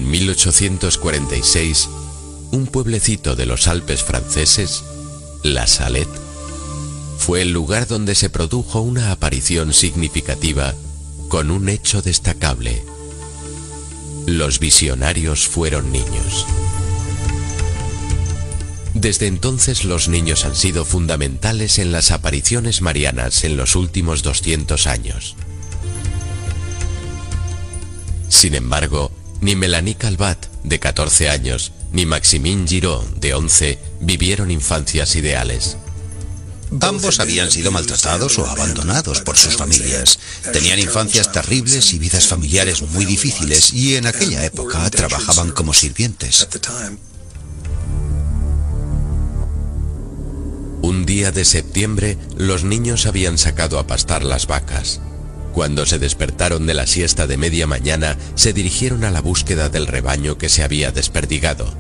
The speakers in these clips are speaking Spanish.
En 1846, un pueblecito de los Alpes franceses, La Salette, fue el lugar donde se produjo una aparición significativa con un hecho destacable. Los visionarios fueron niños. Desde entonces los niños han sido fundamentales en las apariciones marianas en los últimos 200 años. Sin embargo, ni Mélanie Calvat, de 14 años, ni Maximin Giraud, de 11, vivieron infancias ideales. Ambos habían sido maltratados o abandonados por sus familias. Tenían infancias terribles y vidas familiares muy difíciles, y en aquella época trabajaban como sirvientes. Un día de septiembre, los niños habían sacado a pastar las vacas. Cuando se despertaron de la siesta de media mañana, se dirigieron a la búsqueda del rebaño que se había desperdigado.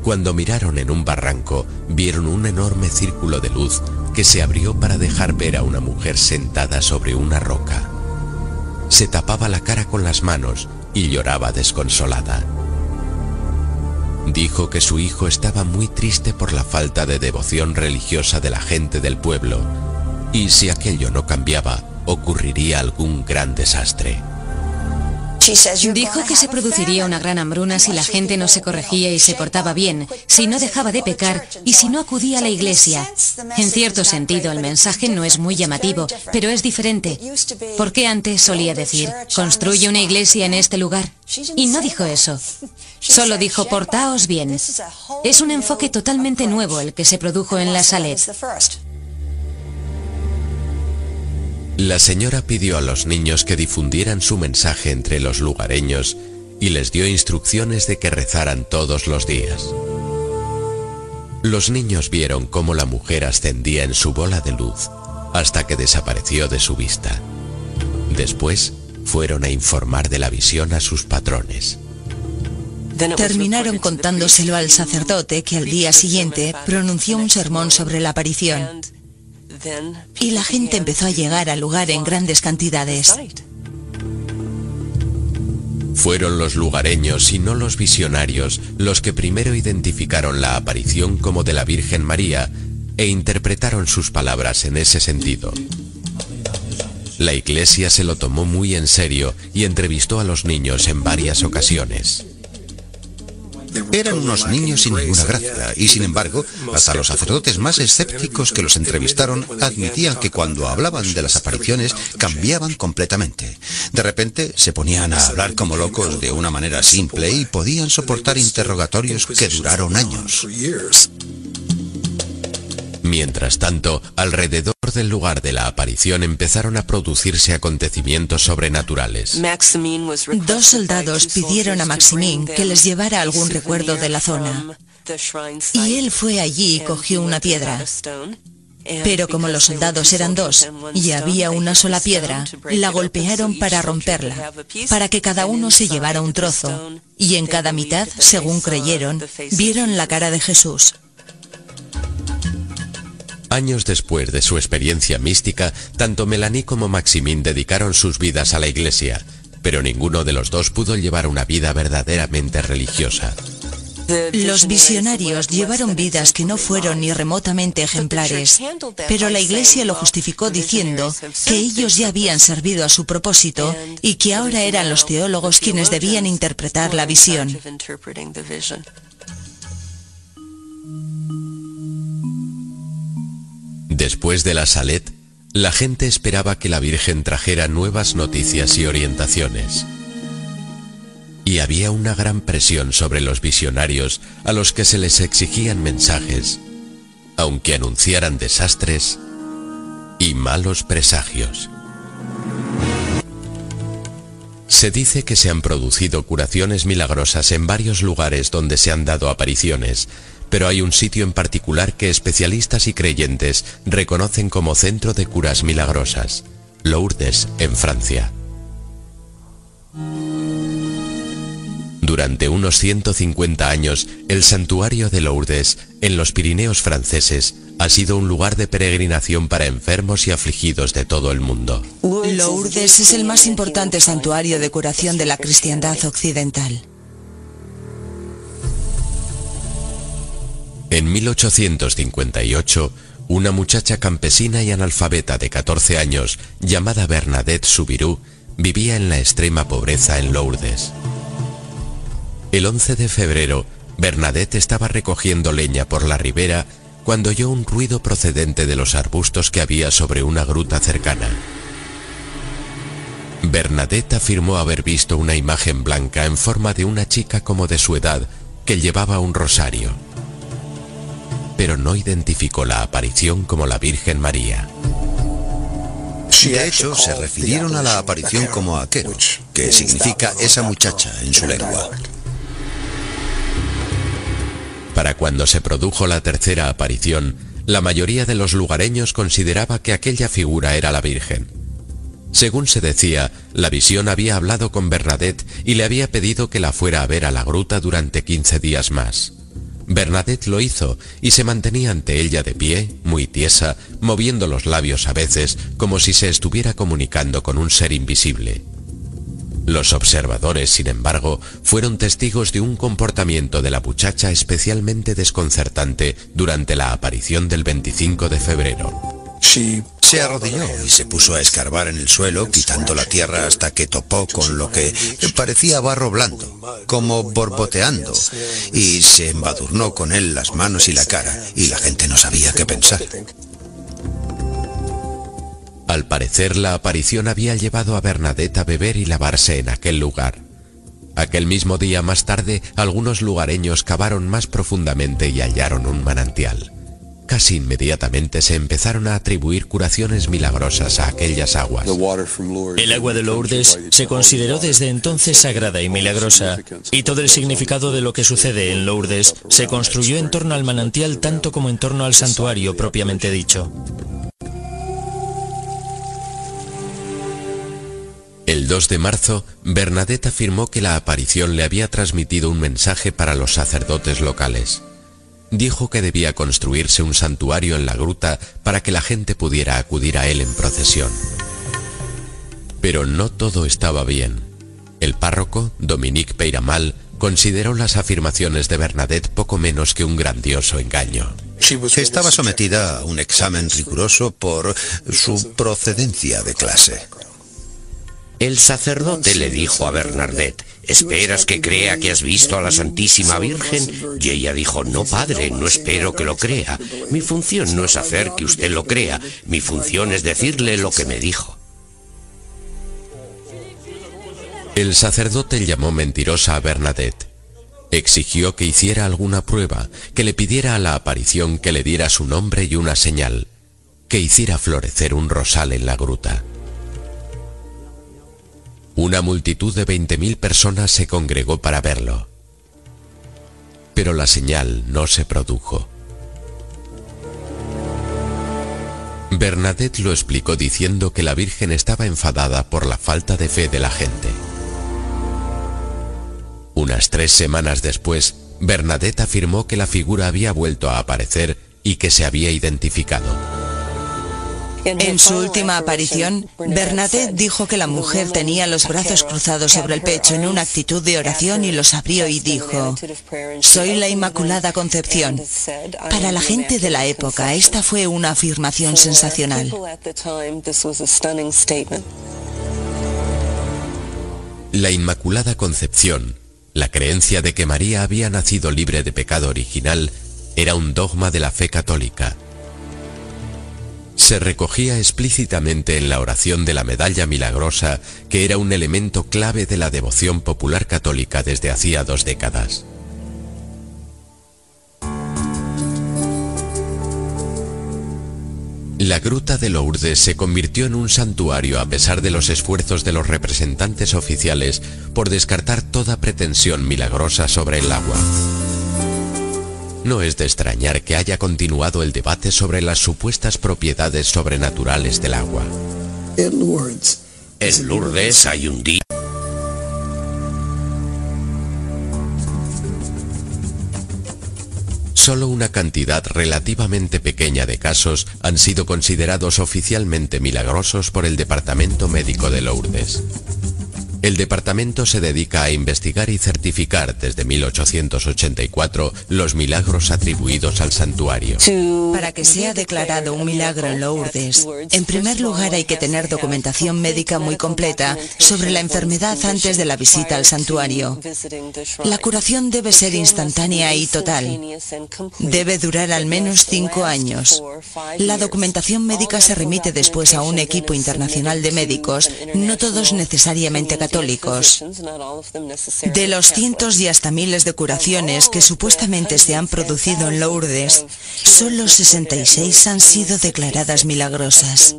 Cuando miraron en un barranco, vieron un enorme círculo de luz que se abrió para dejar ver a una mujer sentada sobre una roca. Se tapaba la cara con las manos y lloraba desconsolada. Dijo que su hijo estaba muy triste por la falta de devoción religiosa de la gente del pueblo, y si aquello no cambiaba, ocurriría algún gran desastre. Dijo que se produciría una gran hambruna si la gente no se corregía y se portaba bien, si no dejaba de pecar y si no acudía a la iglesia. En cierto sentido, el mensaje no es muy llamativo, pero es diferente. Porque antes solía decir, construye una iglesia en este lugar. Y no dijo eso. Solo dijo, portaos bien. Es un enfoque totalmente nuevo el que se produjo en La Salette. La señora pidió a los niños que difundieran su mensaje entre los lugareños y les dio instrucciones de que rezaran todos los días. Los niños vieron cómo la mujer ascendía en su bola de luz hasta que desapareció de su vista. Después fueron a informar de la visión a sus patrones. Terminaron contándoselo al sacerdote, que al día siguiente pronunció un sermón sobre la aparición. Y la gente empezó a llegar al lugar en grandes cantidades. Fueron los lugareños y no los visionarios los que primero identificaron la aparición como de la Virgen María e interpretaron sus palabras en ese sentido. La iglesia se lo tomó muy en serio y entrevistó a los niños en varias ocasiones. Eran unos niños sin ninguna gracia, y sin embargo, hasta los sacerdotes más escépticos que los entrevistaron admitían que cuando hablaban de las apariciones cambiaban completamente. De repente se ponían a hablar como locos de una manera simple y podían soportar interrogatorios que duraron años. Mientras tanto, alrededor del lugar de la aparición empezaron a producirse acontecimientos sobrenaturales. 2 soldados pidieron a Maximin que les llevara algún recuerdo de la zona. Y él fue allí y cogió una piedra. Pero como los soldados eran 2 y había una sola piedra, la golpearon para romperla, para que cada uno se llevara un trozo. Y en cada mitad, según creyeron, vieron la cara de Jesús. Años después de su experiencia mística, tanto Mélanie como Maximin dedicaron sus vidas a la iglesia, pero ninguno de los dos pudo llevar una vida verdaderamente religiosa. Los visionarios llevaron vidas que no fueron ni remotamente ejemplares, pero la iglesia lo justificó diciendo que ellos ya habían servido a su propósito y que ahora eran los teólogos quienes debían interpretar la visión. Después de La Salette, la gente esperaba que la Virgen trajera nuevas noticias y orientaciones. Y había una gran presión sobre los visionarios a los que se les exigían mensajes, aunque anunciaran desastres y malos presagios. Se dice que se han producido curaciones milagrosas en varios lugares donde se han dado apariciones, pero hay un sitio en particular que especialistas y creyentes reconocen como centro de curas milagrosas: Lourdes, en Francia. Durante unos 150 años, el santuario de Lourdes, en los Pirineos franceses, ha sido un lugar de peregrinación para enfermos y afligidos de todo el mundo. Lourdes es el más importante santuario de curación de la cristiandad occidental. En 1858, una muchacha campesina y analfabeta de 14 años, llamada Bernadette Soubirous, vivía en la extrema pobreza en Lourdes. El 11 de febrero, Bernadette estaba recogiendo leña por la ribera cuando oyó un ruido procedente de los arbustos que había sobre una gruta cercana. Bernadette afirmó haber visto una imagen blanca en forma de una chica como de su edad que llevaba un rosario, pero no identificó la aparición como la Virgen María. De hecho, se refirieron a la aparición como Aquero, que significa esa muchacha en su lengua. Para cuando se produjo la tercera aparición, la mayoría de los lugareños consideraba que aquella figura era la Virgen. Según se decía, la visión había hablado con Bernadette y le había pedido que la fuera a ver a la gruta durante 15 días más. Bernadette lo hizo y se mantenía ante ella de pie, muy tiesa, moviendo los labios a veces como si se estuviera comunicando con un ser invisible. Los observadores, sin embargo, fueron testigos de un comportamiento de la muchacha especialmente desconcertante durante la aparición del 25 de febrero. Se arrodilló y se puso a escarbar en el suelo, quitando la tierra hasta que topó con lo que parecía barro blando, como borboteando, y se embadurnó con él las manos y la cara, y la gente no sabía qué pensar. Al parecer, la aparición había llevado a Bernadette a beber y lavarse en aquel lugar. Aquel mismo día más tarde, algunos lugareños cavaron más profundamente y hallaron un manantial. Casi inmediatamente se empezaron a atribuir curaciones milagrosas a aquellas aguas. El agua de Lourdes se consideró desde entonces sagrada y milagrosa, y todo el significado de lo que sucede en Lourdes se construyó en torno al manantial tanto como en torno al santuario propiamente dicho. El 2 de marzo, Bernadette afirmó que la aparición le había transmitido un mensaje para los sacerdotes locales. Dijo que debía construirse un santuario en la gruta para que la gente pudiera acudir a él en procesión. Pero no todo estaba bien. El párroco, Dominique Peyramal, consideró las afirmaciones de Bernadette poco menos que un grandioso engaño. Estaba sometida a un examen riguroso por su procedencia de clase. El sacerdote le dijo a Bernadette: ¿esperas que crea que has visto a la Santísima Virgen? Y ella dijo: no, padre, no espero que lo crea. Mi función no es hacer que usted lo crea. Mi función es decirle lo que me dijo. El sacerdote llamó mentirosa a Bernadette. Exigió que hiciera alguna prueba, que le pidiera a la aparición que le diera su nombre y una señal, que hiciera florecer un rosal en la gruta. Una multitud de 20.000 personas se congregó para verlo. Pero la señal no se produjo. Bernadette lo explicó diciendo que la Virgen estaba enfadada por la falta de fe de la gente. Unas 3 semanas después, Bernadette afirmó que la figura había vuelto a aparecer y que se había identificado. En su última aparición, Bernadette dijo que la mujer tenía los brazos cruzados sobre el pecho en una actitud de oración y los abrió y dijo: «Soy la Inmaculada Concepción». Para la gente de la época, esta fue una afirmación sensacional. La Inmaculada Concepción, la creencia de que María había nacido libre de pecado original, era un dogma de la fe católica. Se recogía explícitamente en la oración de la medalla milagrosa, que era un elemento clave de la devoción popular católica desde hacía 2 décadas. La gruta de Lourdes se convirtió en un santuario a pesar de los esfuerzos de los representantes oficiales por descartar toda pretensión milagrosa sobre el agua. No es de extrañar que haya continuado el debate sobre las supuestas propiedades sobrenaturales del agua. En Lourdes hay un día. Solo una cantidad relativamente pequeña de casos han sido considerados oficialmente milagrosos por el Departamento Médico de Lourdes. El departamento se dedica a investigar y certificar desde 1884 los milagros atribuidos al santuario. Para que sea declarado un milagro en Lourdes, en primer lugar hay que tener documentación médica muy completa sobre la enfermedad antes de la visita al santuario. La curación debe ser instantánea y total. Debe durar al menos 5 años. La documentación médica se remite después a un equipo internacional de médicos, no todos necesariamente católicos. De los cientos y hasta miles de curaciones que supuestamente se han producido en Lourdes, solo 66 han sido declaradas milagrosas.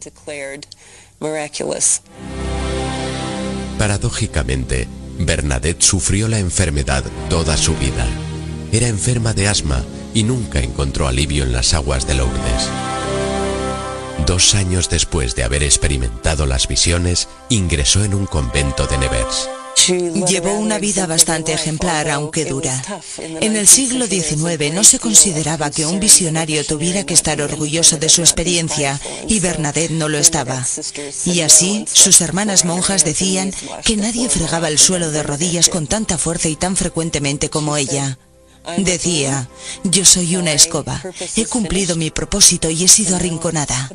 Paradójicamente, Bernadette sufrió la enfermedad toda su vida. Era enferma de asma y nunca encontró alivio en las aguas de Lourdes. 2 años después de haber experimentado las visiones, ingresó en un convento de Nevers. Llevó una vida bastante ejemplar, aunque dura. En el siglo XIX no se consideraba que un visionario tuviera que estar orgulloso de su experiencia, y Bernadette no lo estaba. Y así, sus hermanas monjas decían que nadie fregaba el suelo de rodillas con tanta fuerza y tan frecuentemente como ella. Decía: yo soy una escoba, he cumplido mi propósito y he sido arrinconada.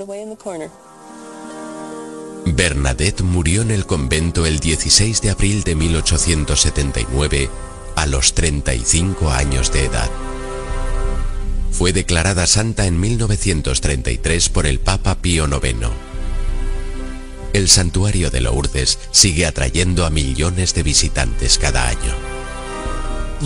Bernadette murió en el convento el 16 de abril de 1879 a los 35 años de edad. Fue declarada santa en 1933 por el Papa Pío IX. El santuario de Lourdes sigue atrayendo a millones de visitantes cada año.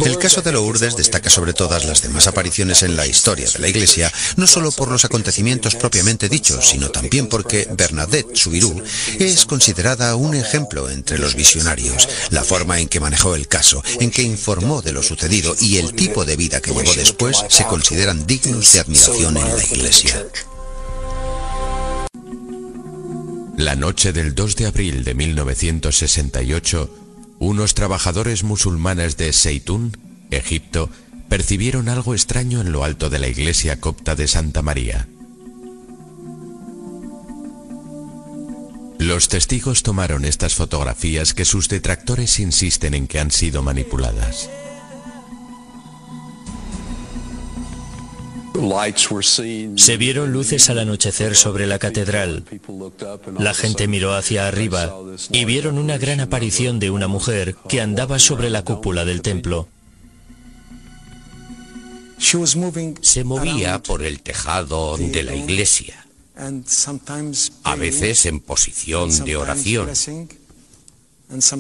El caso de Lourdes destaca sobre todas las demás apariciones en la historia de la Iglesia, no solo por los acontecimientos propiamente dichos, sino también porque Bernadette Soubirous es considerada un ejemplo entre los visionarios. La forma en que manejó el caso, en que informó de lo sucedido y el tipo de vida que llevó después se consideran dignos de admiración en la Iglesia. La noche del 2 de abril de 1968, unos trabajadores musulmanes de Zeitoun, Egipto, percibieron algo extraño en lo alto de la iglesia copta de Santa María. Los testigos tomaron estas fotografías que sus detractores insisten en que han sido manipuladas. Se vieron luces al anochecer sobre la catedral. La gente miró hacia arriba y vieron una gran aparición de una mujer que andaba sobre la cúpula del templo. Se movía por el tejado de la iglesia, a veces en posición de oración,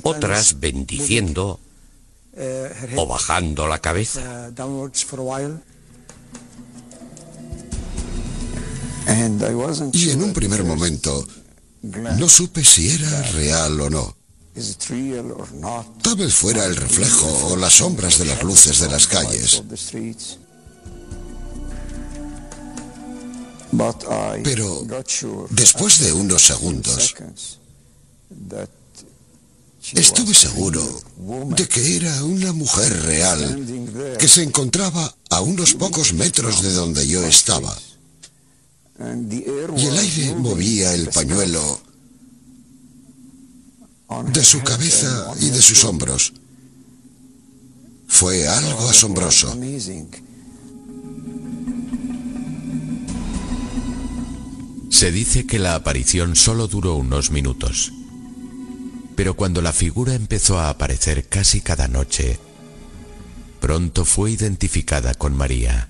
otras bendiciendo o bajando la cabeza. Y en un primer momento no supe si era real o no. Tal vez fuera el reflejo o las sombras de las luces de las calles. Pero después de unos segundos, estuve seguro de que era una mujer real que se encontraba a unos pocos metros de donde yo estaba. Y el aire movía el pañuelo de su cabeza y de sus hombros. Fue algo asombroso. Se dice que la aparición solo duró unos minutos. Pero cuando la figura empezó a aparecer casi cada noche, pronto fue identificada con María.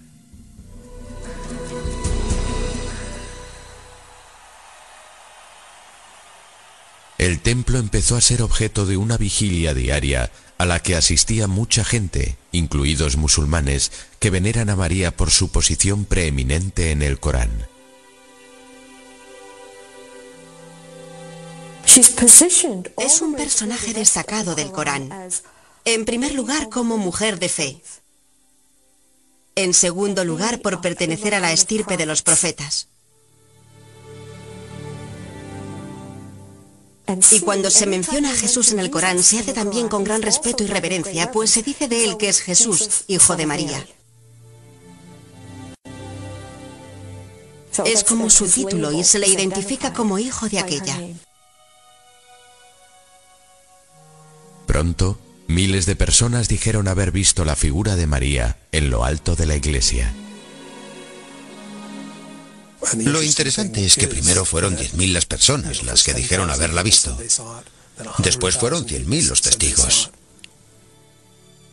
El templo empezó a ser objeto de una vigilia diaria a la que asistía mucha gente, incluidos musulmanes, que veneran a María por su posición preeminente en el Corán. Es un personaje destacado del Corán. En primer lugar, como mujer de fe. En segundo lugar, por pertenecer a la estirpe de los profetas. Y cuando se menciona a Jesús en el Corán, se hace también con gran respeto y reverencia, pues se dice de él que es Jesús, hijo de María. Es como su título y se le identifica como hijo de aquella. pronto, miles de personas dijeron haber visto la figura de María en lo alto de la iglesia. Lo interesante es que primero fueron 10.000 las personas las que dijeron haberla visto. Después fueron 100.000 los testigos.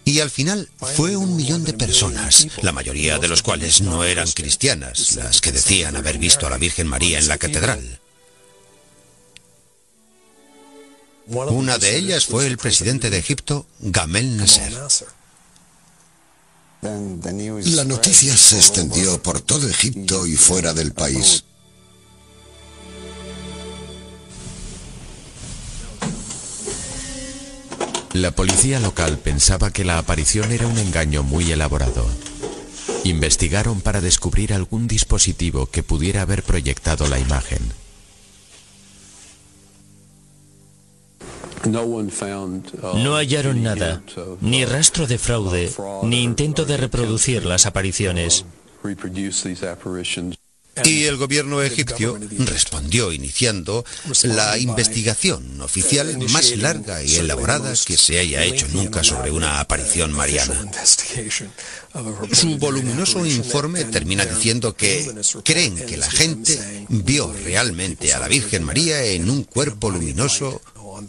Y al final fue 1 millón de personas, la mayoría de los cuales no eran cristianas, las que decían haber visto a la Virgen María en la catedral. Una de ellas fue el presidente de Egipto, Gamal Nasser. La noticia se extendió por todo Egipto y fuera del país. La policía local pensaba que la aparición era un engaño muy elaborado. Investigaron para descubrir algún dispositivo que pudiera haber proyectado la imagen. No hallaron nada, ni rastro de fraude, ni intento de reproducir las apariciones. Y el gobierno egipcio respondió iniciando la investigación oficial más larga y elaborada que se haya hecho nunca sobre una aparición mariana. Su voluminoso informe termina diciendo que creen que la gente vio realmente a la Virgen María en un cuerpo luminoso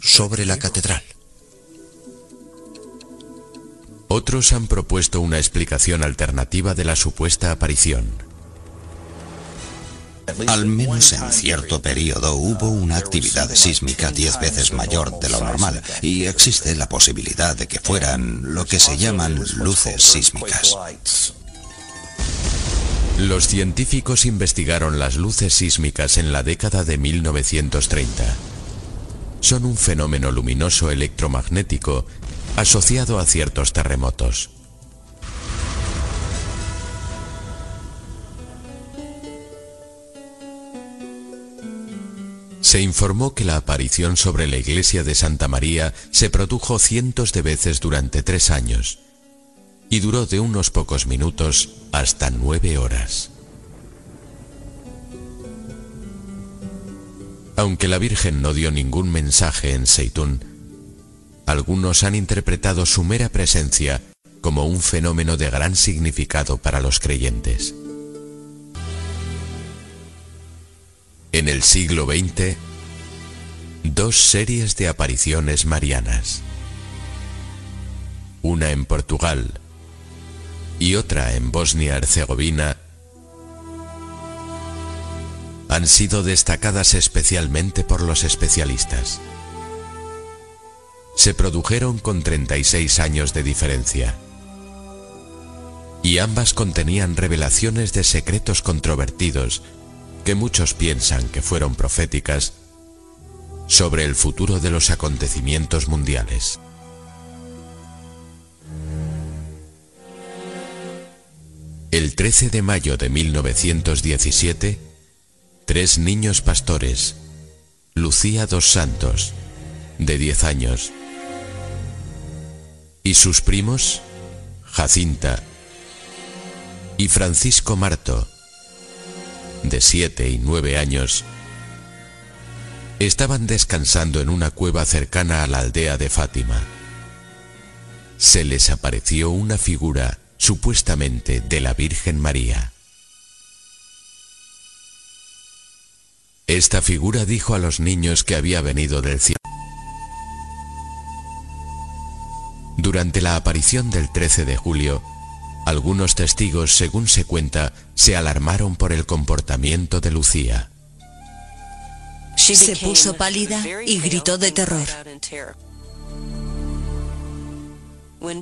sobre la catedral. Otros han propuesto una explicación alternativa de la supuesta aparición. Al menos en cierto periodo hubo una actividad sísmica 10 veces mayor de lo normal y existe la posibilidad de que fueran lo que se llaman luces sísmicas. Los científicos investigaron las luces sísmicas en la década de 1930. Son un fenómeno luminoso electromagnético asociado a ciertos terremotos. Se informó que la aparición sobre la iglesia de Santa María se produjo cientos de veces durante 3 años y duró de unos pocos minutos hasta 9 horas. Aunque la Virgen no dio ningún mensaje en Zeitún, algunos han interpretado su mera presencia como un fenómeno de gran significado para los creyentes. En el siglo XX, 2 series de apariciones marianas, una en Portugal y otra en Bosnia-Herzegovina, han sido destacadas especialmente por los especialistas. Se produjeron con 36 años de diferencia y ambas contenían revelaciones de secretos controvertidos que muchos piensan que fueron proféticas sobre el futuro de los acontecimientos mundiales. El 13 de mayo de 1917, 3 niños pastores, Lucía dos Santos, de 10 años, y sus primos, Jacinta y Francisco Marto, de 7 y 9 años, estaban descansando en una cueva cercana a la aldea de Fátima. Se les apareció una figura, supuestamente de la Virgen María. Esta figura dijo a los niños que había venido del cielo. Durante la aparición del 13 de julio, algunos testigos, según se cuenta, se alarmaron por el comportamiento de Lucía. Se puso pálida y gritó de terror.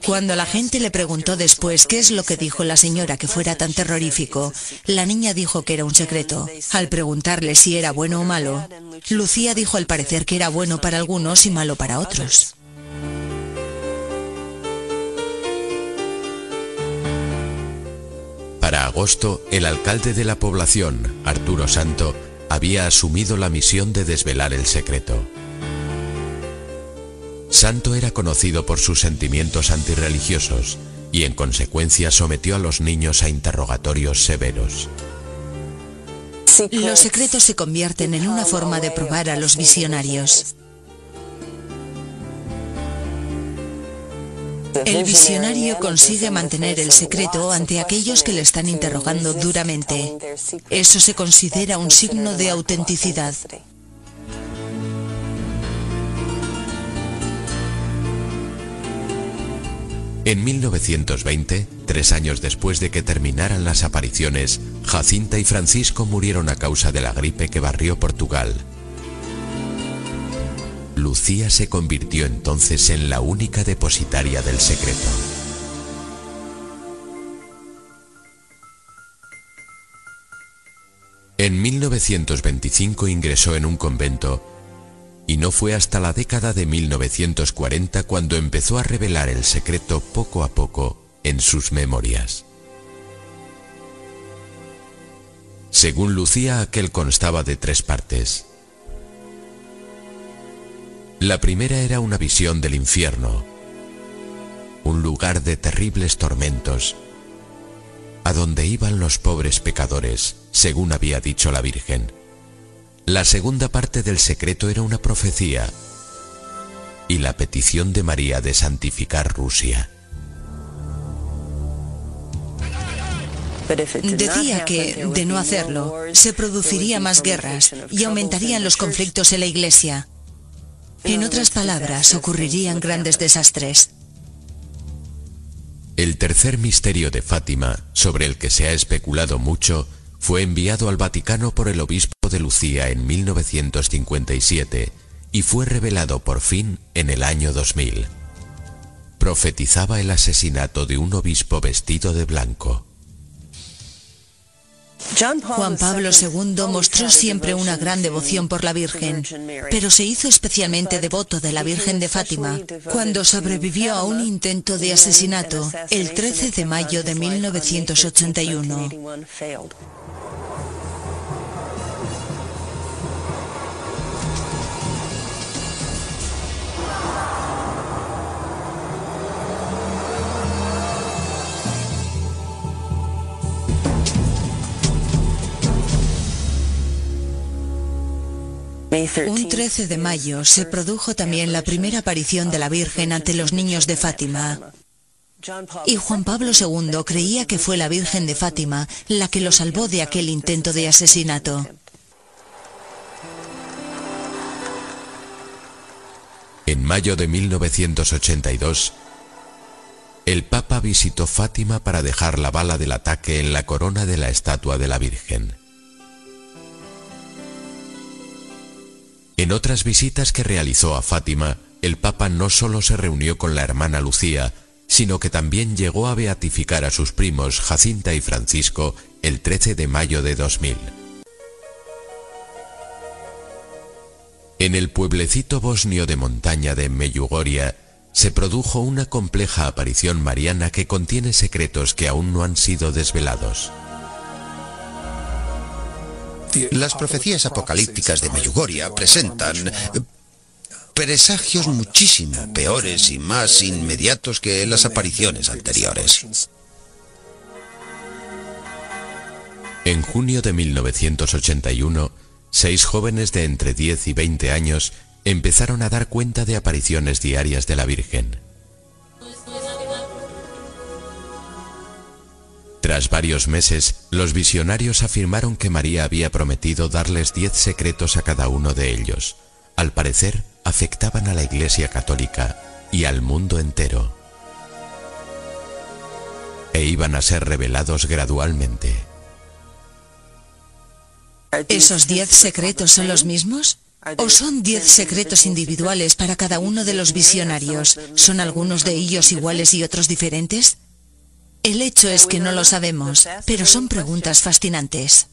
Cuando la gente le preguntó después qué es lo que dijo la señora que fuera tan terrorífico, la niña dijo que era un secreto. Al preguntarle si era bueno o malo, Lucía dijo al parecer que era bueno para algunos y malo para otros. Para agosto, el alcalde de la población, Arturo Santo, había asumido la misión de desvelar el secreto. Santo era conocido por sus sentimientos antirreligiosos y en consecuencia sometió a los niños a interrogatorios severos. Los secretos se convierten en una forma de probar a los visionarios. El visionario consigue mantener el secreto ante aquellos que le están interrogando duramente. Eso se considera un signo de autenticidad. En 1920, 3 años después de que terminaran las apariciones, Jacinta y Francisco murieron a causa de la gripe que barrió Portugal. Lucía se convirtió entonces en la única depositaria del secreto. En 1925 ingresó en un convento y no fue hasta la década de 1940 cuando empezó a revelar el secreto poco a poco en sus memorias. Según Lucía, aquel constaba de 3 partes. La primera era una visión del infierno, un lugar de terribles tormentos, a donde iban los pobres pecadores, según había dicho la Virgen. La segunda parte del secreto era una profecía y la petición de María de santificar Rusia. Decía que, de no hacerlo, se producirían más guerras y aumentarían los conflictos en la Iglesia. En otras palabras, ocurrirían grandes desastres. El tercer misterio de Fátima, sobre el que se ha especulado mucho, fue enviado al Vaticano por el obispo de Lucía en 1957 y fue revelado por fin en el año 2000. Profetizaba el asesinato de un obispo vestido de blanco. Juan Pablo II mostró siempre una gran devoción por la Virgen, pero se hizo especialmente devoto de la Virgen de Fátima cuando sobrevivió a un intento de asesinato el 13 de mayo de 1981. Un 13 de mayo se produjo también la primera aparición de la Virgen ante los niños de Fátima. Y Juan Pablo II creía que fue la Virgen de Fátima la que lo salvó de aquel intento de asesinato. En mayo de 1982, el Papa visitó Fátima para dejar la bala del ataque en la corona de la estatua de la Virgen. En otras visitas que realizó a Fátima, el Papa no solo se reunió con la hermana Lucía, sino que también llegó a beatificar a sus primos Jacinta y Francisco el 13 de mayo de 2000. En el pueblecito bosnio de montaña de Meyugoria se produjo una compleja aparición mariana que contiene secretos que aún no han sido desvelados. Las profecías apocalípticas de Meyugoria presentan presagios muchísimo peores y más inmediatos que las apariciones anteriores. En junio de 1981, 6 jóvenes de entre 10 y 20 años empezaron a dar cuenta de apariciones diarias de la Virgen. Tras varios meses, los visionarios afirmaron que María había prometido darles 10 secretos a cada uno de ellos. Al parecer, afectaban a la Iglesia Católica y al mundo entero. E iban a ser revelados gradualmente. ¿Esos 10 secretos son los mismos? ¿O son 10 secretos individuales para cada uno de los visionarios? ¿Son algunos de ellos iguales y otros diferentes? El hecho es que no lo sabemos, pero son preguntas fascinantes.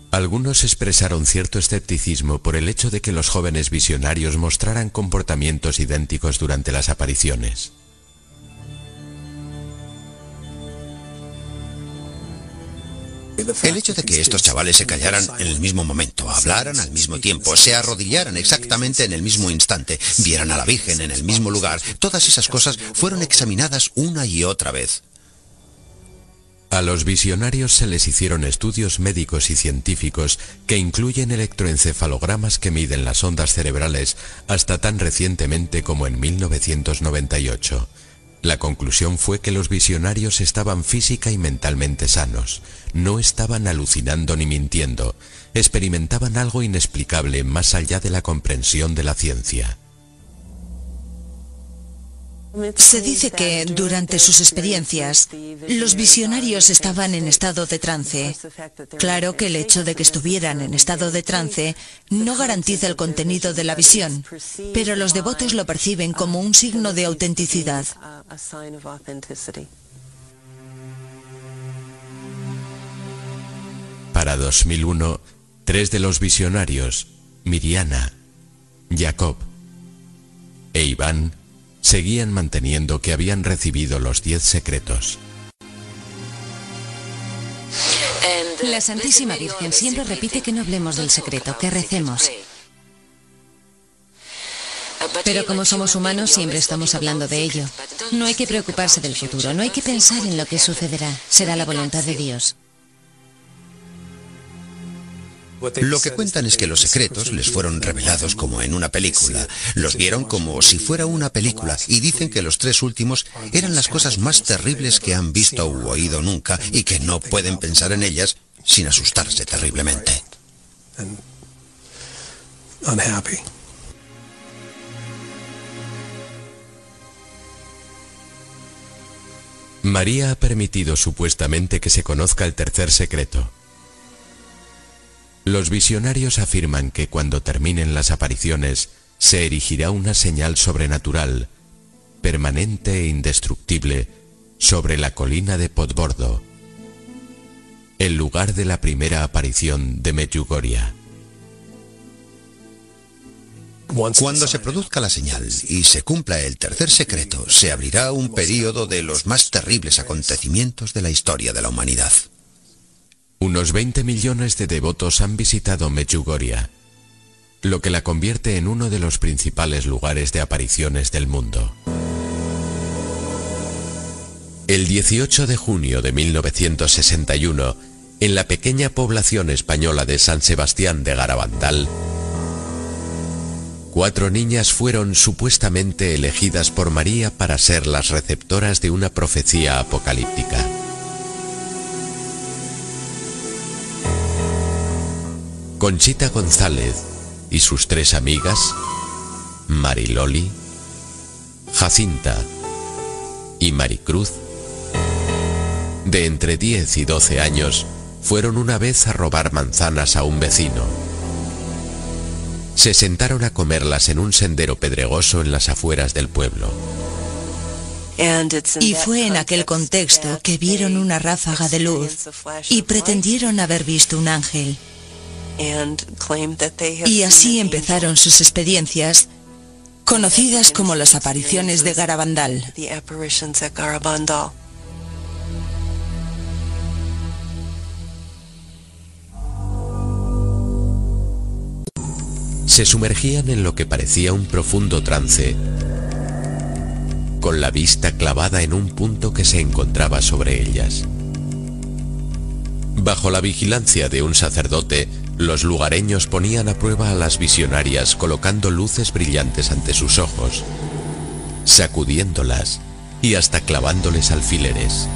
Algunos expresaron cierto escepticismo por el hecho de que los jóvenes visionarios mostraran comportamientos idénticos durante las apariciones. El hecho de que estos chavales se callaran en el mismo momento, hablaran al mismo tiempo, se arrodillaran exactamente en el mismo instante, vieran a la Virgen en el mismo lugar, todas esas cosas fueron examinadas una y otra vez. A los visionarios se les hicieron estudios médicos y científicos que incluyen electroencefalogramas que miden las ondas cerebrales hasta tan recientemente como en 1998. La conclusión fue que los visionarios estaban física y mentalmente sanos, no estaban alucinando ni mintiendo, experimentaban algo inexplicable más allá de la comprensión de la ciencia. Se dice que, durante sus experiencias, los visionarios estaban en estado de trance. Claro que el hecho de que estuvieran en estado de trance no garantiza el contenido de la visión, pero los devotos lo perciben como un signo de autenticidad. Para 2001, 3 de los visionarios, Miriana, Jacob e Iván, seguían manteniendo que habían recibido los 10 secretos. La Santísima Virgen siempre repite que no hablemos del secreto, que recemos. Pero como somos humanos, siempre estamos hablando de ello. No hay que preocuparse del futuro, no hay que pensar en lo que sucederá. Será la voluntad de Dios. Lo que cuentan es que los secretos les fueron revelados como en una película. Los vieron como si fuera una película y dicen que los 3 últimos eran las cosas más terribles que han visto u oído nunca y que no pueden pensar en ellas sin asustarse terriblemente. María ha permitido supuestamente que se conozca el tercer secreto. Los visionarios afirman que cuando terminen las apariciones se erigirá una señal sobrenatural, permanente e indestructible, sobre la colina de Podbordo, el lugar de la primera aparición de Medjugorje. Cuando se produzca la señal y se cumpla el tercer secreto, se abrirá un período de los más terribles acontecimientos de la historia de la humanidad. Unos 20 millones de devotos han visitado Medjugorje, lo que la convierte en uno de los principales lugares de apariciones del mundo. El 18 de junio de 1961, en la pequeña población española de San Sebastián de Garabandal, 4 niñas fueron supuestamente elegidas por María para ser las receptoras de una profecía apocalíptica. Conchita González y sus 3 amigas, Mariloli, Jacinta y Maricruz, de entre 10 y 12 años, fueron una vez a robar manzanas a un vecino. Se sentaron a comerlas en un sendero pedregoso en las afueras del pueblo. Y fue en aquel contexto que vieron una ráfaga de luz y pretendieron haber visto un ángel. Y así empezaron sus experiencias, conocidas como las apariciones de Garabandal. Se sumergían en lo que parecía un profundo trance, con la vista clavada en un punto que se encontraba sobre ellas. Bajo la vigilancia de un sacerdote, los lugareños ponían a prueba a las visionarias colocando luces brillantes ante sus ojos, sacudiéndolas y hasta clavándoles alfileres.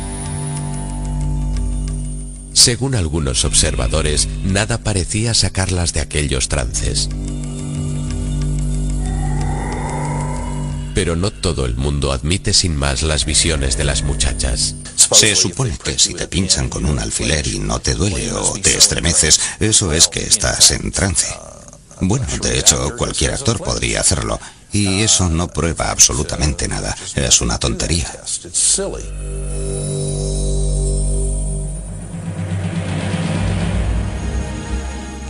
Según algunos observadores, nada parecía sacarlas de aquellos trances. Pero no todo el mundo admite sin más las visiones de las muchachas. Se supone que si te pinchan con un alfiler y no te duele o te estremeces, eso es que estás en trance. Bueno, de hecho, cualquier actor podría hacerlo, y eso no prueba absolutamente nada. Es una tontería.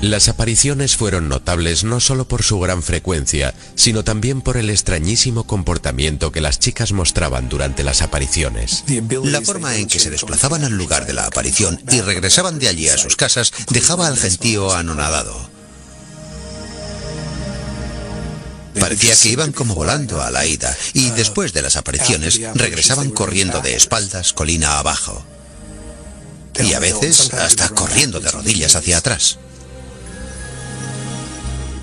Las apariciones fueron notables no solo por su gran frecuencia, sino también por el extrañísimo comportamiento que las chicas mostraban durante las apariciones. La forma en que se desplazaban al lugar de la aparición y regresaban de allí a sus casas dejaba al gentío anonadado. Parecía que iban como volando a la ida y después de las apariciones regresaban corriendo de espaldas colina abajo. y a veces hasta corriendo de rodillas hacia atrás.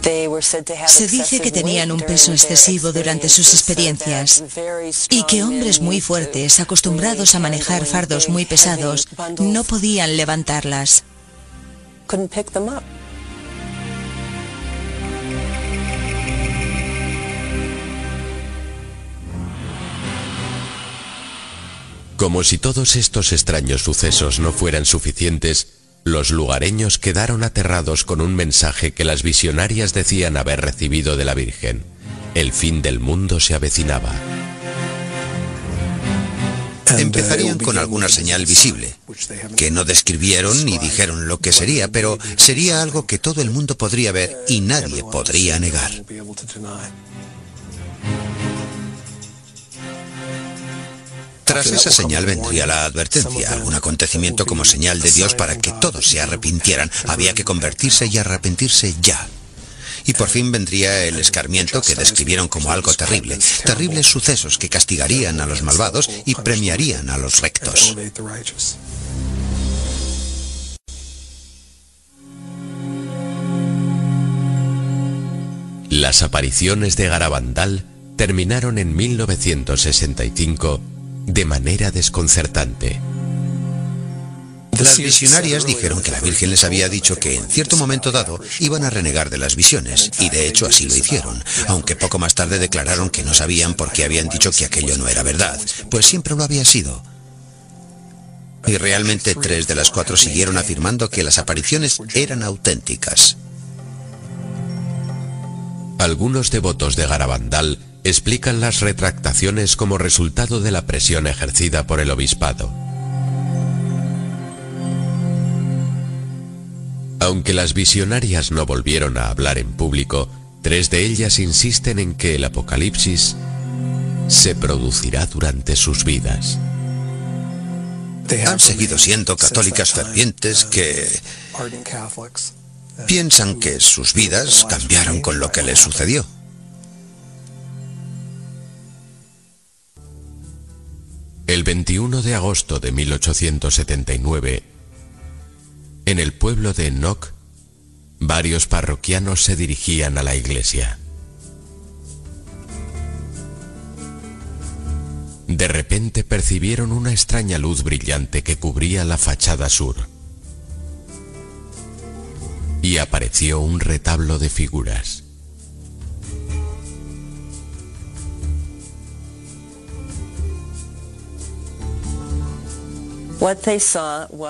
Se dice que tenían un peso excesivo durante sus experiencias y que hombres muy fuertes, acostumbrados a manejar fardos muy pesados, no podían levantarlas. Como si todos estos extraños sucesos no fueran suficientes, los lugareños quedaron aterrados con un mensaje que las visionarias decían haber recibido de la Virgen. El fin del mundo se avecinaba. Empezarían con alguna señal visible, que no describieron ni dijeron lo que sería, pero sería algo que todo el mundo podría ver y nadie podría negar. Tras esa señal vendría la advertencia, algún acontecimiento como señal de Dios para que todos se arrepintieran. Había que convertirse y arrepentirse ya. Y por fin vendría el escarmiento que describieron como algo terrible. Terribles sucesos que castigarían a los malvados y premiarían a los rectos. Las apariciones de Garabandal terminaron en 1965 de manera desconcertante. Las visionarias dijeron que la Virgen les había dicho que en cierto momento dado iban a renegar de las visiones, y de hecho así lo hicieron, aunque poco más tarde declararon que no sabían por qué habían dicho que aquello no era verdad, pues siempre lo había sido. Y realmente 3 de las 4 siguieron afirmando que las apariciones eran auténticas. Algunos devotos de Garabandal explican las retractaciones como resultado de la presión ejercida por el obispado. Aunque las visionarias no volvieron a hablar en público, 3 de ellas insisten en que el apocalipsis se producirá durante sus vidas. Han seguido siendo católicas fervientes que piensan que sus vidas cambiaron con lo que les sucedió. El 21 de agosto de 1879, en el pueblo de Knock, varios parroquianos se dirigían a la iglesia. De repente percibieron una extraña luz brillante que cubría la fachada sur. Y apareció un retablo de figuras.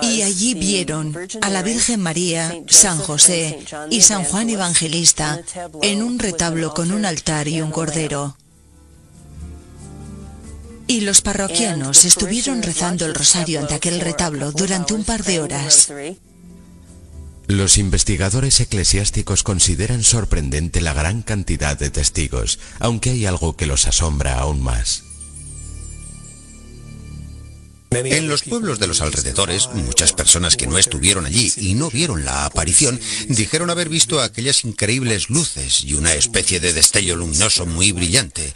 Y allí vieron a la Virgen María, San José y San Juan Evangelista en un retablo con un altar y un cordero. Y los parroquianos estuvieron rezando el rosario ante aquel retablo durante un par de horas. Los investigadores eclesiásticos consideran sorprendente la gran cantidad de testigos, aunque hay algo que los asombra aún más. En los pueblos de los alrededores, muchas personas que no estuvieron allí y no vieron la aparición, dijeron haber visto aquellas increíbles luces y una especie de destello luminoso muy brillante,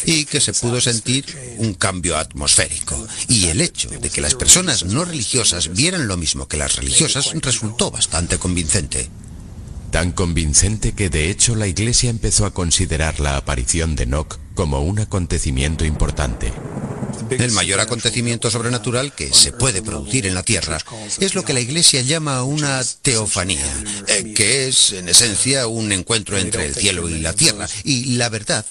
y que se pudo sentir un cambio atmosférico. Y el hecho de que las personas no religiosas vieran lo mismo que las religiosas resultó bastante convincente. Tan convincente que de hecho la Iglesia empezó a considerar la aparición de Knock como un acontecimiento importante. El mayor acontecimiento sobrenatural que se puede producir en la Tierra es lo que la Iglesia llama una teofanía, que es, en esencia, un encuentro entre el cielo y la Tierra. Y la verdad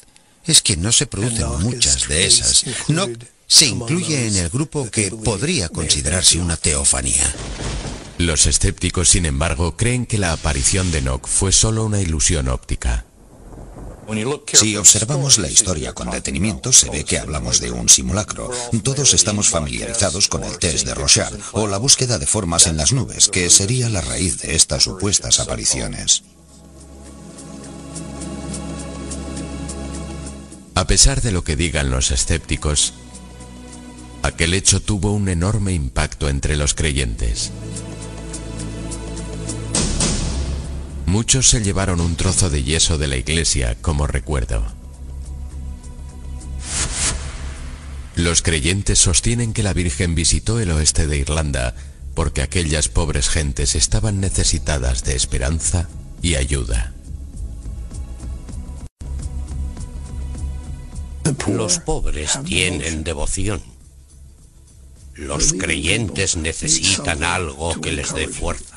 es que no se producen muchas de esas. No se incluye en el grupo que podría considerarse una teofanía. Los escépticos, sin embargo, creen que la aparición de Knock fue solo una ilusión óptica. Si observamos la historia con detenimiento, se ve que hablamos de un simulacro. Todos estamos familiarizados con el test de Rorschach o la búsqueda de formas en las nubes, que sería la raíz de estas supuestas apariciones. A pesar de lo que digan los escépticos, aquel hecho tuvo un enorme impacto entre los creyentes. Muchos se llevaron un trozo de yeso de la iglesia como recuerdo. Los creyentes sostienen que la Virgen visitó el oeste de Irlanda porque aquellas pobres gentes estaban necesitadas de esperanza y ayuda. Los pobres tienen devoción. Los creyentes necesitan algo que les dé fuerza.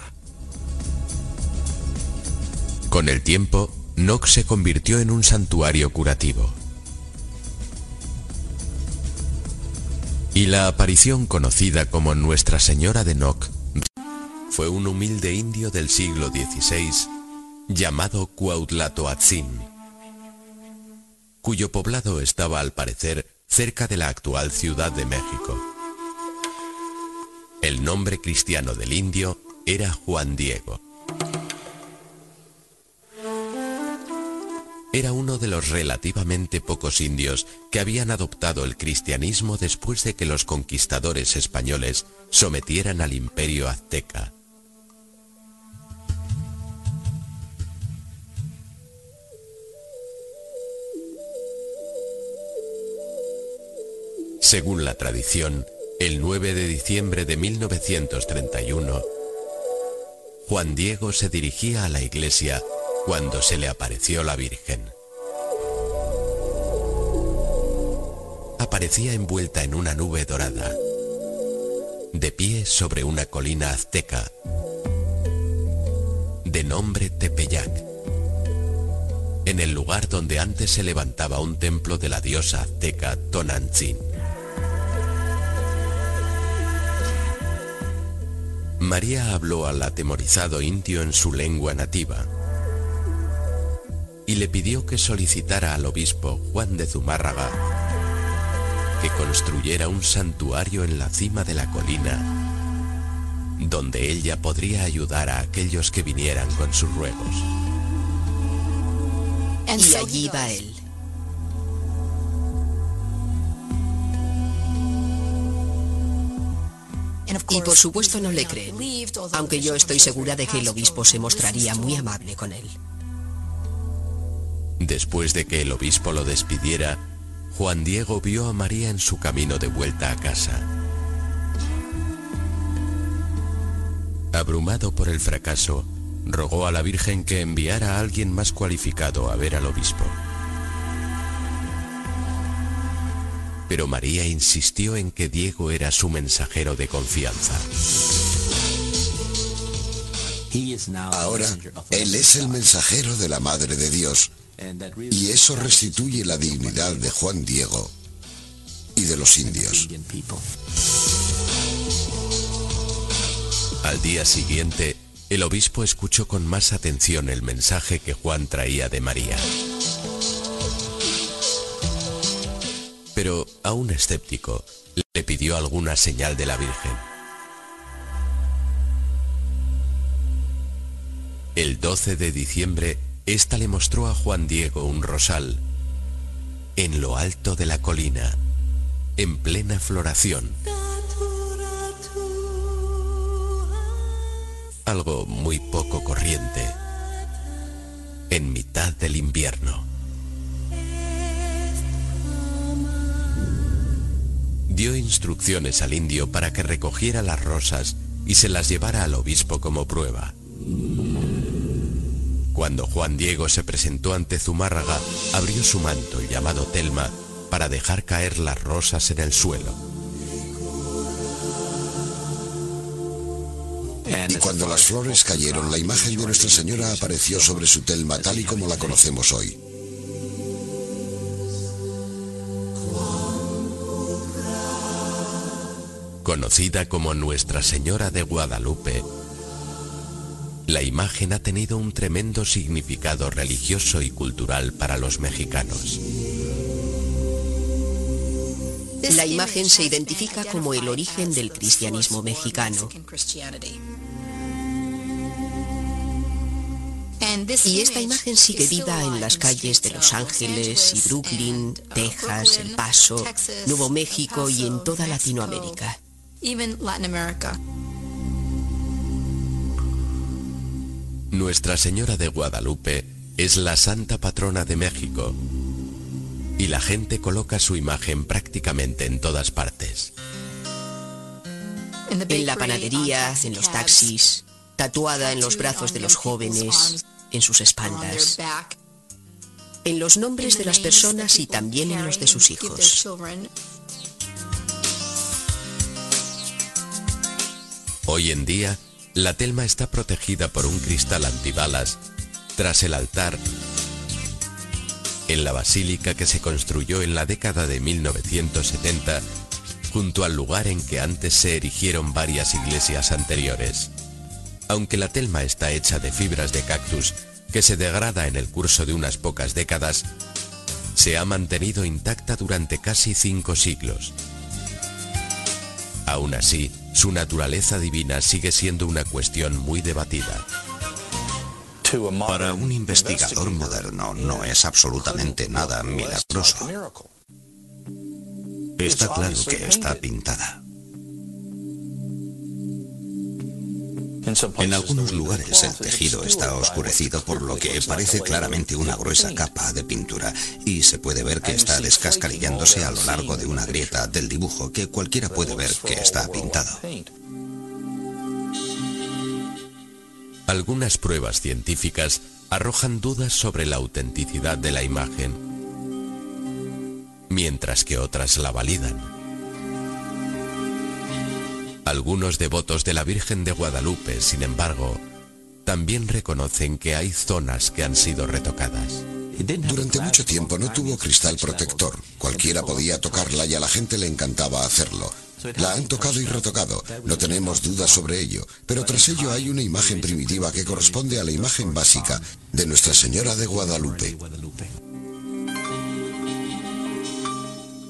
Con el tiempo, Knock se convirtió en un santuario curativo. Y la aparición conocida como Nuestra Señora de Knock fue un humilde indio del siglo XVI llamado Cuauhtlatoatzin, cuyo poblado estaba al parecer cerca de la actual Ciudad de México. El nombre cristiano del indio era Juan Diego. Era uno de los relativamente pocos indios que habían adoptado el cristianismo después de que los conquistadores españoles sometieran al imperio azteca. Según la tradición, el 9 de diciembre de 1931, Juan Diego se dirigía a la iglesia cuando se le apareció la Virgen. Aparecía envuelta en una nube dorada, de pie sobre una colina azteca, de nombre Tepeyac, en el lugar donde antes se levantaba un templo de la diosa azteca Tonantzin. María habló al atemorizado indio en su lengua nativa y le pidió que solicitara al obispo Juan de Zumárraga que construyera un santuario en la cima de la colina, donde ella podría ayudar a aquellos que vinieran con sus ruegos. Y allí va él. Y por supuesto no le creen, aunque yo estoy segura de que el obispo se mostraría muy amable con él. Después de que el obispo lo despidiera, Juan Diego vio a María en su camino de vuelta a casa. Abrumado por el fracaso, rogó a la Virgen que enviara a alguien más cualificado a ver al obispo. Pero María insistió en que Diego era su mensajero de confianza. Ahora, él es el mensajero de la Madre de Dios, y eso restituye la dignidad de Juan Diego y de los indios. Al día siguiente, el obispo escuchó con más atención el mensaje que Juan traía de María. Pero, aún escéptico, le pidió alguna señal de la Virgen. El 12 de diciembre, esta le mostró a Juan Diego un rosal, en lo alto de la colina, en plena floración. Algo muy poco corriente, en mitad del invierno. Dio instrucciones al indio para que recogiera las rosas y se las llevara al obispo como prueba. Cuando Juan Diego se presentó ante Zumárraga, abrió su manto llamado telma para dejar caer las rosas en el suelo. Y cuando las flores cayeron, la imagen de Nuestra Señora apareció sobre su telma tal y como la conocemos hoy. Conocida como Nuestra Señora de Guadalupe, la imagen ha tenido un tremendo significado religioso y cultural para los mexicanos. La imagen se identifica como el origen del cristianismo mexicano. Y esta imagen sigue viva en las calles de Los Ángeles y Brooklyn, Texas, El Paso, Nuevo México y en toda Latinoamérica. Nuestra Señora de Guadalupe es la santa patrona de México y la gente coloca su imagen prácticamente en todas partes. En la panadería, en los taxis, tatuada en los brazos de los jóvenes, en sus espaldas, en los nombres de las personas y también en los de sus hijos. Hoy en día, la Telma está protegida por un cristal antibalas tras el altar en la basílica que se construyó en la década de 1970 junto al lugar en que antes se erigieron varias iglesias anteriores. Aunque la Telma está hecha de fibras de cactus que se degrada en el curso de unas pocas décadas, se ha mantenido intacta durante casi 5 siglos. Aún así, su naturaleza divina sigue siendo una cuestión muy debatida. Para un investigador moderno no es absolutamente nada milagroso. Está claro que está pintada. En algunos lugares el tejido está oscurecido, por lo que parece claramente una gruesa capa de pintura, y se puede ver que está descascarillándose a lo largo de una grieta del dibujo, que cualquiera puede ver que está pintado. Algunas pruebas científicas arrojan dudas sobre la autenticidad de la imagen, mientras que otras la validan. Algunos devotos de la Virgen de Guadalupe, sin embargo, también reconocen que hay zonas que han sido retocadas. Durante mucho tiempo no tuvo cristal protector. Cualquiera podía tocarla y a la gente le encantaba hacerlo. La han tocado y retocado, no tenemos dudas sobre ello, pero tras ello hay una imagen primitiva que corresponde a la imagen básica de Nuestra Señora de Guadalupe.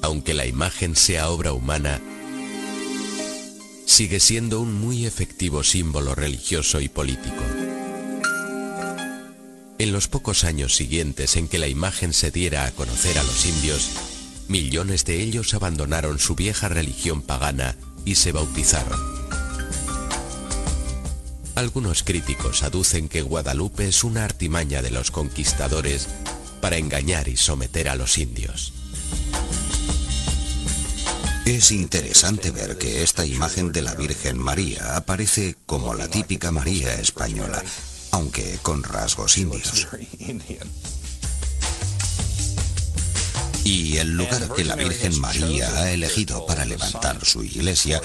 Aunque la imagen sea obra humana, sigue siendo un muy efectivo símbolo religioso y político. En los pocos años siguientes en que la imagen se diera a conocer a los indios, millones de ellos abandonaron su vieja religión pagana y se bautizaron. Algunos críticos aducen que Guadalupe es una artimaña de los conquistadores para engañar y someter a los indios. Es interesante ver que esta imagen de la Virgen María aparece como la típica María española, aunque con rasgos indios. Y el lugar que la Virgen María ha elegido para levantar su iglesia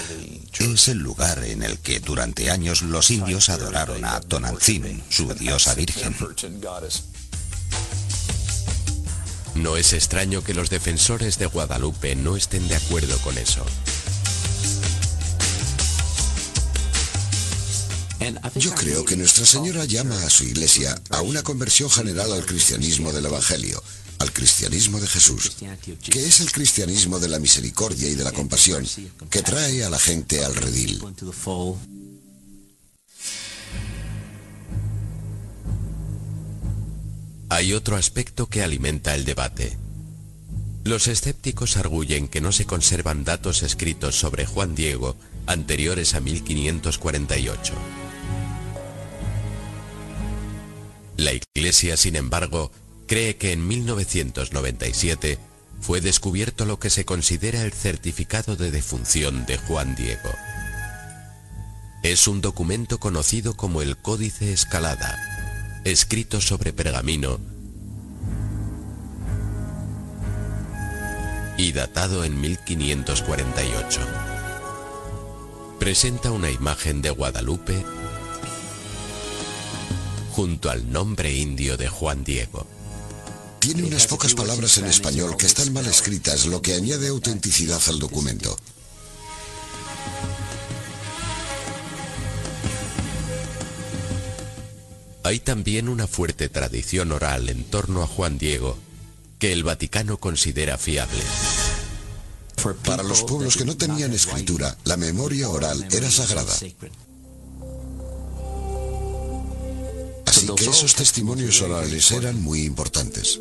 es el lugar en el que durante años los indios adoraron a Tonantzin, su diosa virgen. No es extraño que los defensores de Guadalupe no estén de acuerdo con eso. Yo creo que Nuestra Señora llama a su iglesia a una conversión general al cristianismo del Evangelio, al cristianismo de Jesús, que es el cristianismo de la misericordia y de la compasión, que trae a la gente al redil. Hay otro aspecto que alimenta el debate. Los escépticos arguyen que no se conservan datos escritos sobre Juan Diego anteriores a 1548. La Iglesia, sin embargo, cree que en 1997 fue descubierto lo que se considera el certificado de defunción de Juan Diego. Es un documento conocido como el Códice Escalada, escrito sobre pergamino y datado en 1548. Presenta una imagen de Guadalupe junto al nombre indio de Juan Diego. Tiene unas pocas palabras en español que están mal escritas, lo que añade autenticidad al documento. Hay también una fuerte tradición oral en torno a Juan Diego que el Vaticano considera fiable. Para los pueblos que no tenían escritura, la memoria oral era sagrada. Así que esos testimonios orales eran muy importantes.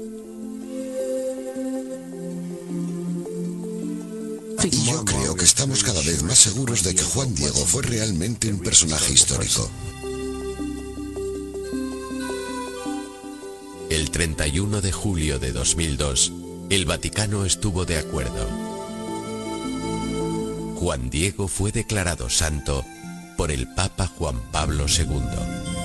Y yo creo que estamos cada vez más seguros de que Juan Diego fue realmente un personaje histórico. El 31 de julio de 2002, el Vaticano estuvo de acuerdo. Juan Diego fue declarado santo por el Papa Juan Pablo II.